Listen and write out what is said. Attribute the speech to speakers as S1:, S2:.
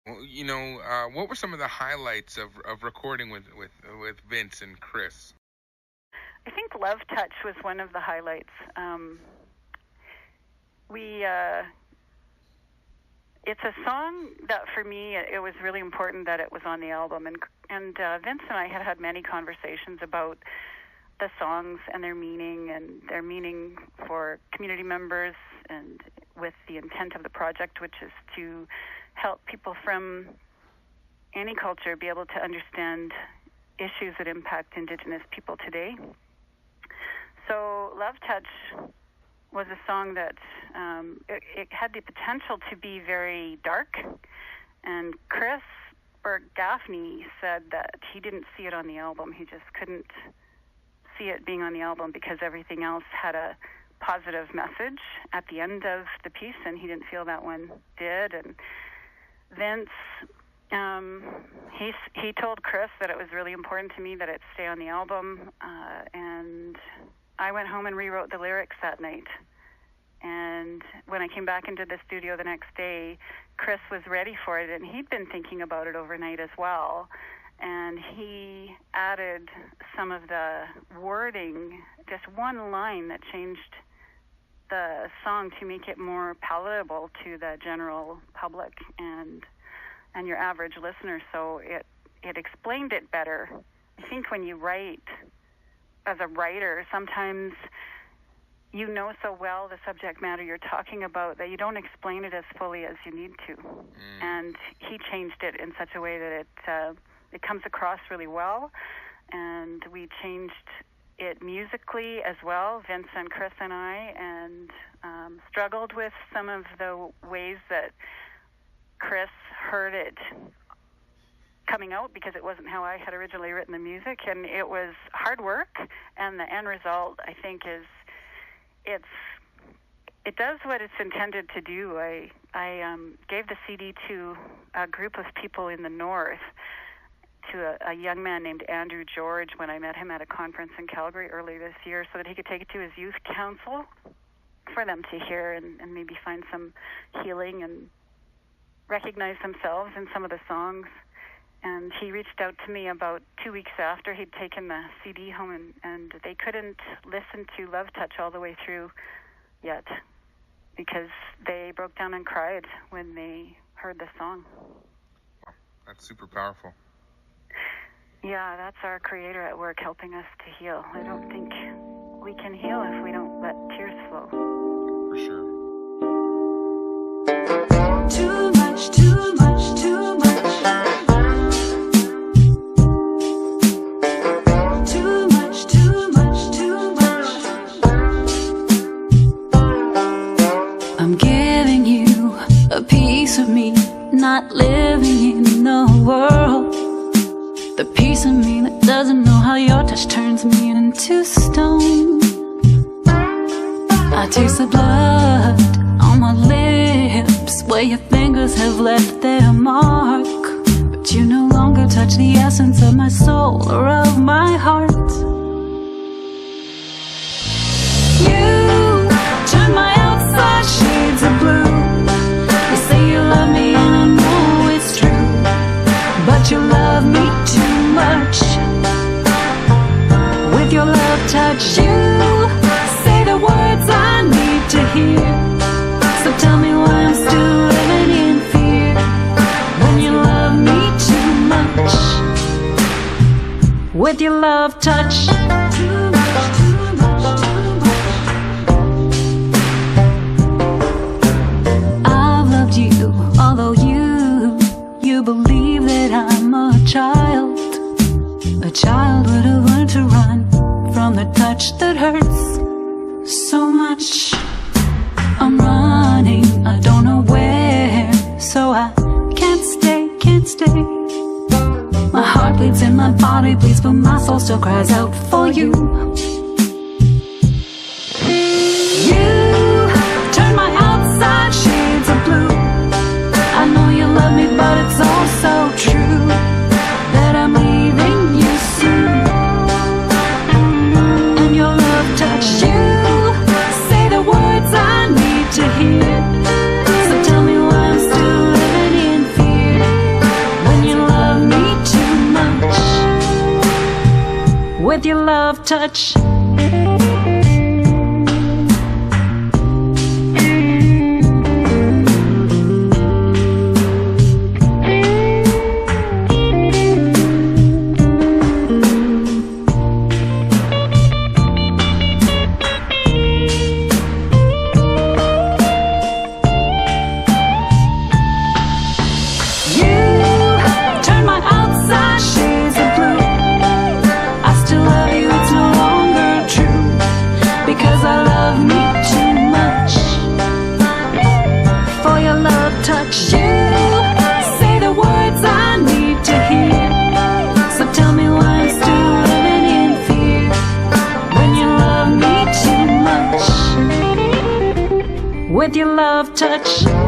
S1: What were some of the highlights of recording with Vince and Chris?
S2: I think Love Touch was one of the highlights. It's a song that for me, it was really important that it was on the album. And Vince and I had many conversations about the songs and their meaning for community members, and with the intent of the project, which is to help people from any culture be able to understand issues that impact Indigenous people today. So Love Touch was a song that it had the potential to be very dark, and Chris Gaffney said that he didn't see it on the album. He just couldn't see it being on the album because everything else had a positive message at the end of the piece, and he didn't feel that one did. And Vince, he told Chris that it was really important to me that it stay on the album, and I went home and rewrote the lyrics that night. And when I came back into the studio the next day, Chris was ready for it, and he'd been thinking about it overnight as well. And he added some of the wording, just one line that changed the song to make it more palatable to the general public and your average listener. So it explained it better. I think when you write as a writer, sometimes you know so well the subject matter you're talking about that you don't explain it as fully as you need to. And he changed it in such a way that it comes across really well. And we changed it musically as well, Vince and Chris and I, and struggled with some of the ways that Chris heard it coming out, because it wasn't how I had originally written the music, and it was hard work. And the end result, I think, is it does what it's intended to do. I gave the CD to a group of people in the north, to a young man named Andrew George when I met him at a conference in Calgary early this year, so that he could take it to his youth council for them to hear and maybe find some healing and recognize themselves in some of the songs. And he reached out to me about 2 weeks after he'd taken the CD home, and they couldn't listen to Love Touch all the way through yet, because they broke down and cried when they heard the song.
S1: That's super powerful.
S2: Yeah, that's our Creator at work helping us to heal. I don't think we can heal if we don't let tears flow.
S1: For sure.
S3: Too much, too much, too much. Too much, too much, too much. I'm giving you a piece of me, not living in the world. The piece of me that doesn't know how your touch turns me into stone. I taste the blood on my lips, where your fingers have left their mark. But you no longer touch the essence of my soul or of my heart. You turn my outside shades of blue. You say you love me and I know it's true, but you love me too much. With your love touch, you say the words I need to hear. So tell me why I'm still living in fear, when you love me too much. With your love touch, too much, too much, too much. I've loved you, although you believe that I'm a child. A child would have learned to run from the touch that hurts so much. I'm running, I don't know where, so I can't stay, can't stay. My heart bleeds and my body bleeds, but my soul still cries out for you. You turn my outside shades of blue. I know you love me, but it's all so true that I'm leaving you soon. And your love touch, you say the words I need to hear. So tell me why I'm still living in fear, your love touch. With your love touch.